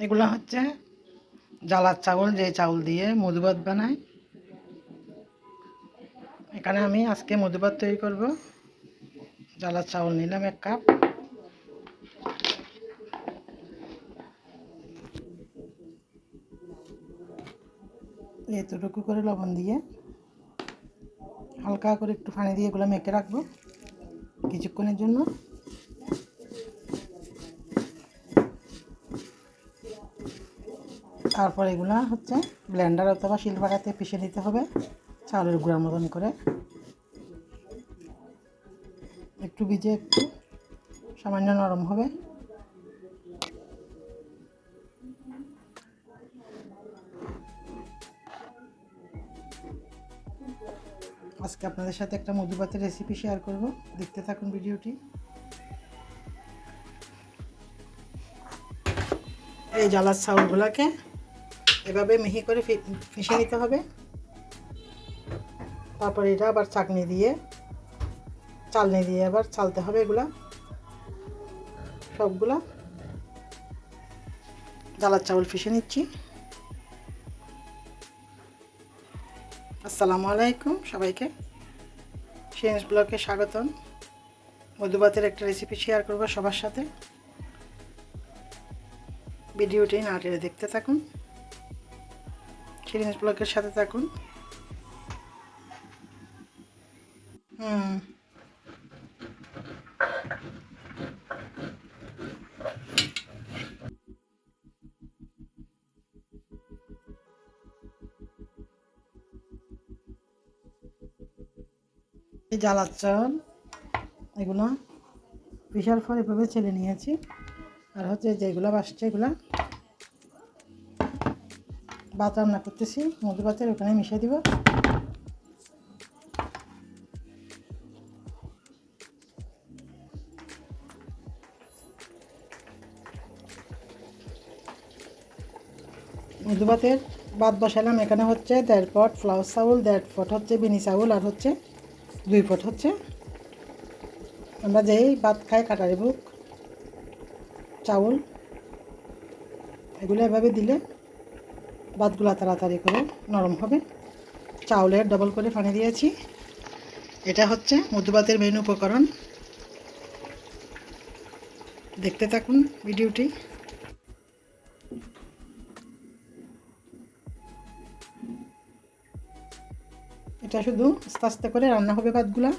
এগুলো হচ্ছে জালার চাউল, যে চাউল দিয়ে মধুভাত বানায়। এখানে আমি আজকে মধুভাত তৈরি করব। জালার চাউল নিলাম 1 কাপ। এতটুকু করে লবণ দিয়ে হালকা করে একটু পানি দিয়ে এগুলো মেখে রাখবো কিছুক্ষণের জন্য। তারপর এগুলো হচ্ছে ব্লেন্ডার অথবা শিলপাটাতে পিষে নিতে হবে চাউলের গুঁড়ার মতন করে। একটু ভিজে একটু সামান্য নরম হবে। আজকে আপনাদের সাথে একটা মধুভাতের রেসিপি শেয়ার করব, দেখতে থাকুন ভিডিওটি। এই জালার চাউলগুলোকে এভাবে মিহি করে পিষে নিতে হবে। তারপর এটা আবার চালনি দিয়ে আবার চালতে হবে। এগুলা সবগুলা জালার চাউল পিষে নিচ্ছি। আসসালামু আলাইকুম সবাইকে, শিরিনস ব্লগে স্বাগতম। মধুভাতের একটা রেসিপি শেয়ার করব সবার সাথে। ভিডিওটি না টেনে দেখতে থাকুন, শিরিনস ব্লগের সাথে থাকুন। এই জালার চাউল এগুলো পিষার পর এভাবে ছেলে নিয়েছি। আর হচ্ছে যেগুলো বাসছে এগুলা ভাত রান্না করতেছি মধুভাতের, ওখানে মিশিয়ে দিব। মধুভাতের ভাত বসালাম। এখানে হচ্ছে 1.5 পট ফ্লাওয়ার চাউল, 1.5 পট হচ্ছে বিনি চাউল, আর হচ্ছে 2 পট হচ্ছে আমরা যেই ভাত খাই কাটারি বুক চাউল। এগুলো এভাবে দিলে ভাতগুলো তাড়াতাড়ি করে নরম হবে। চাউলের ডবল করে পানি দিয়েছি। এটা হচ্ছে মধুভাতের মেন উপকরণ, দেখতে থাকুন ভিডিওটি। এটা শুধু আস্তে আস্তে করে রান্না হবে ভাতগুলা,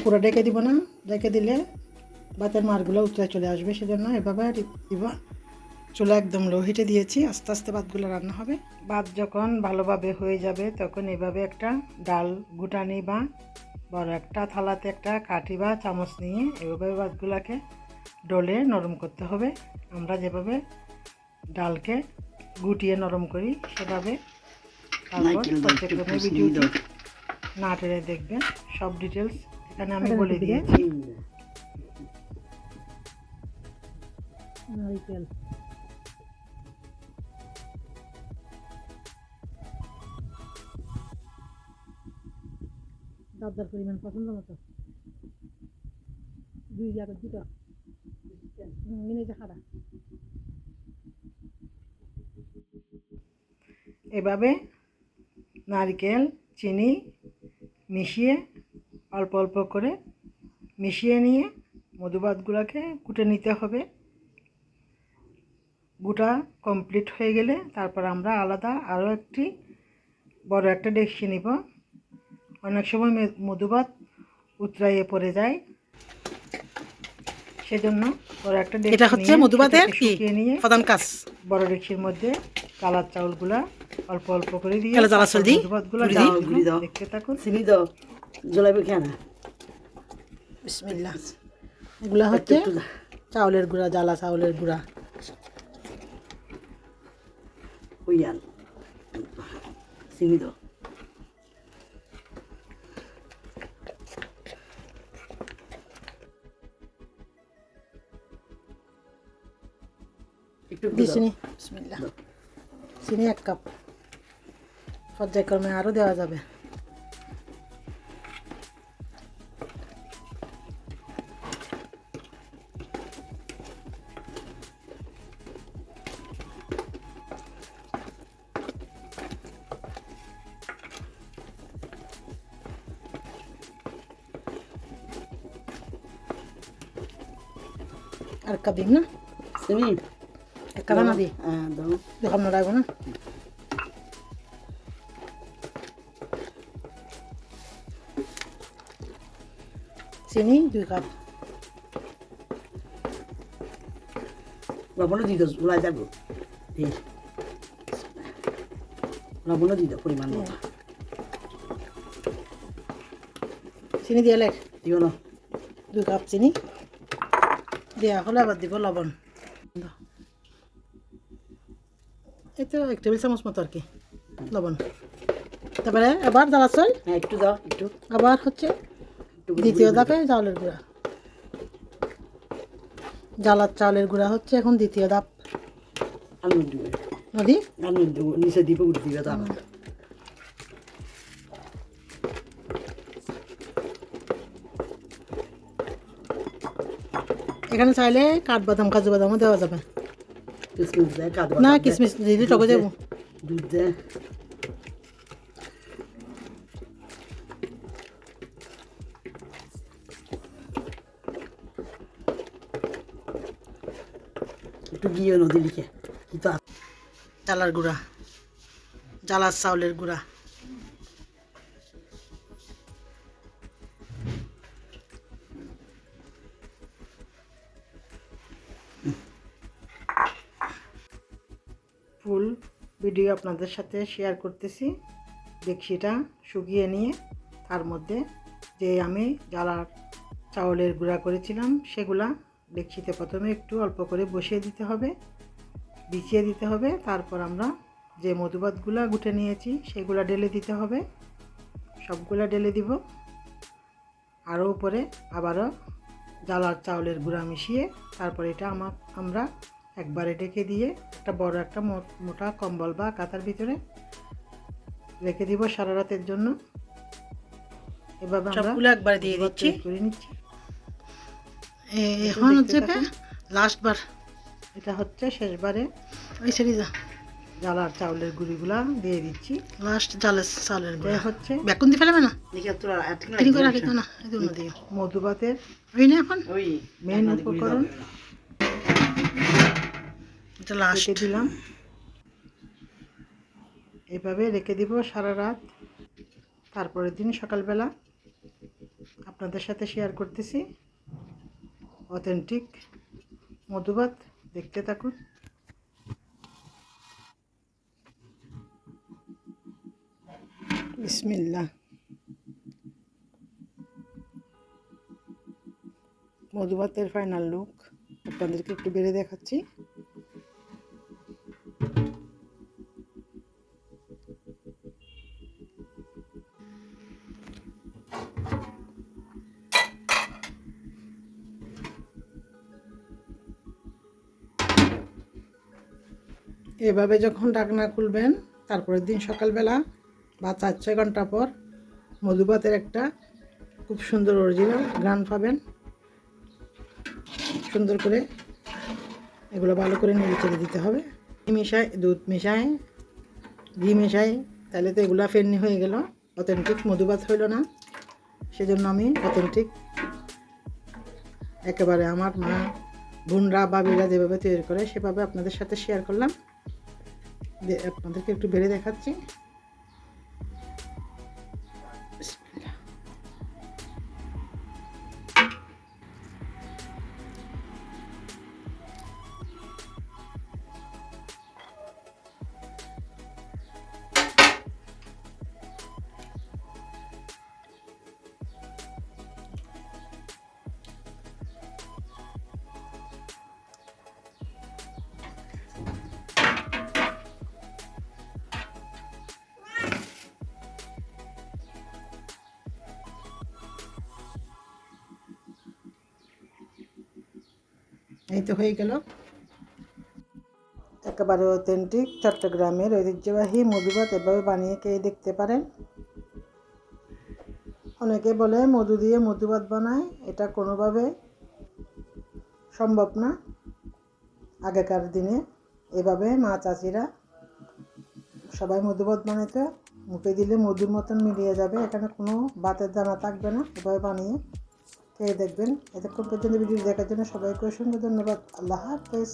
পুরো ডেকে দিব না, ডেকে দিলে ভাতের মারগুলো উতরে চলে আসবে, সেজন্য এভাবে দিব। চুলা একদম লো হিটে দিয়েছি, আস্তে আস্তে ভাতগুলো রান্না হবে। ভাত যখন ভালোভাবে হয়ে যাবে তখন এভাবে একটা ডাল গুটানি বা বড় একটা থালাতে একটা কাঠি বা চামচ নিয়ে এভাবে ভাতগুলোকে ডলে নরম করতে হবে। আমরা যেভাবে ডালকে গুটিয়ে নরম করি সেভাবে। তারপর প্রত্যেকজনের ভিডিওটি না টেনে দেখবেন, সব ডিটেলস এখানে আমি বলে দিয়েছি। নারকেল দাদার পরিমাণ পছন্দ মতো 2 জায়গা 2টা মিনিটে খাড়া। এভাবে নারকেল চিনি মিশিয়ে অল্প অল্প করে মিশিয়ে নিয়ে মধুভাতগুলোকে কুটে নিতে হবে। গুটা কমপ্লিট হয়ে গেলে তারপর আমরা আলাদা আরও একটি বড় একটা ডেকচি নিব। অনেক সময় মধুভাত উতরাইয়ে পড়ে যায়, সেজন্য বড় একটা ডেকচি এটা হচ্ছে মধুভাতের শুকিয়ে নিয়ে প্রধান কাজ। বড় ডেকচির মধ্যে কালার চাউলগুলা অল্প অল্প করে দিয়ে মধুভাতগুলো দেখতে থাকুন। চিনি দাও, জলাবি কেন? বিসমিল্লাহ। এগুলা হচ্ছে চাউলের গুঁড়া, জ্বালা চাউলের গুঁড়া। ওইয়ান চিনি দাও। চিনি বিসমিল্লাহ। চিনি 1 কাপ, পর্যায়ক্রমে আরও দেওয়া যাবে। আর কাপ দিন না চিনি এক কাপ না দিই হ্যাঁ দাও যখন না রাখবো না চিনি 2 কাপ লবণও দিয়ে দাও গুলাই যাবো লবণও দিয়ে দাও পরিমাণ মতো চিনি দিয়ে লেখ দিও না 2 কাপ চিনি দেওয়া হলে আবার দিব লবণ এই তো 1 টেবিল চামচ মতো আর কি লবণ তারপরে আবার জ্বালা চাল হ্যাঁ একটু দাও একটু আবার হচ্ছে দ্বিতীয় ধাপে চাউলের গুঁড়া জ্বালার চাউলের গুঁড়া হচ্ছে এখন দ্বিতীয় ধাপ আলু দিবে নদী আলু দিব নিচে দিবে উঠে দিবে তারপর এখানে চাইলে কাঠবাদাম কাজু বাদামও দেওয়া যাবে কিসমিস দেয় কাজু না বাদাম দেয়, কিশমিশ দিলে টকে যাবো দুধ দেয় একটু গিয়ে নদী লিখে কিন্তু জ্বালার গুঁড়া জ্বালার চাউলের গুঁড়া ফুল ভিডিও আপনাদের সাথে শেয়ার করতেছি ডেকচিটা শুকিয়ে নিয়ে তার মধ্যে যে আমি জ্বালার চাউলের গুঁড়া করেছিলাম সেগুলা ডেকচিতে প্রথমে একটু অল্প করে বসিয়ে দিতে হবে বিছিয়ে দিতে হবে তারপর আমরা যে মধুভাতগুলা গুটে নিয়েছি সেগুলা ঢেলে দিতে হবে সবগুলা ঢেলে দিব আরও উপরে আবারও জ্বালার চাউলের গুঁড়া মিশিয়ে তারপর এটা আমরা একবারে ঢেকে দিয়ে একটা বড় একটা মোটা কম্বল বা কাঁথার ভিতরে রেখে দিব সারা রাতের জন্য এভাবে আমরা একবারে দিয়ে দিচ্ছি করে নিচ্ছি এখন হচ্ছে লাস্টবার এটা হচ্ছে শেষবারে ওই সেরি যা জ্বালার চাউলের গুঁড়িগুলা দিয়ে দিচ্ছি লাস্ট জ্বালের চাউলের গুঁড়া হচ্ছে বেকুন দিয়ে ফেলবে না না দিয়ে মধুভাতের ওই না এখন ওই মেন উপকরণ এটা লাস্ট দিলাম এভাবে রেখে দিব সারা রাত তারপরের দিন সকালবেলা আপনাদের সাথে শেয়ার করতেছি অথেন্টিক মধুভাত দেখতে থাকুন বিসমিল্লাহ মধুভাতের ফাইনাল লুক আপনাদেরকে একটু বেড়ে দেখাচ্ছি এভাবে যখন ঢাকনা খুলবেন তারপরের দিন সকালবেলা বা 4-6 ঘন্টা পর মধুভাতের একটা খুব সুন্দর অরিজিনাল ঘ্রাণ পাবেন সুন্দর করে এগুলো ভালো করে নেড়ে চেড়ে দিতে হবে মিশাই দুধ মিশাই ঘি মিশাই তাহলে তো এগুলো ফেরনি হয়ে গেল অথেন্টিক মধুভাত হইল না সেজন্য আমি অথেন্টিক একেবারে আমার মা বোনরা বাবিরা যেভাবে তৈরি করে সেভাবে আপনাদের সাথে শেয়ার করলাম আপনাদেরকে একটু বেড়ে দেখাচ্ছি এই তো হয়ে গেল একেবারে অথেন্টিক চট্টগ্রামের ঐতিহ্যবাহী মধুভাত এভাবে বানিয়ে খেয়ে দেখতে পারেন অনেকে বলে মধু দিয়ে মধুভাত বানায় এটা কোনোভাবে সম্ভব না আগেকার দিনে এভাবে মা চাচিরা সবাই মধুভাত বানাইতে মুখে দিলে মধুর মতন মিলিয়ে যাবে এখানে কোনো ভাতের দানা থাকবে না এভাবে বানিয়ে খেয়ে দেখবেন। এতক্ষণ পর্যন্ত ভিডিও দেখার জন্য সবাইকে অসংখ্য ধন্যবাদ। আল্লাহ হাফেজ।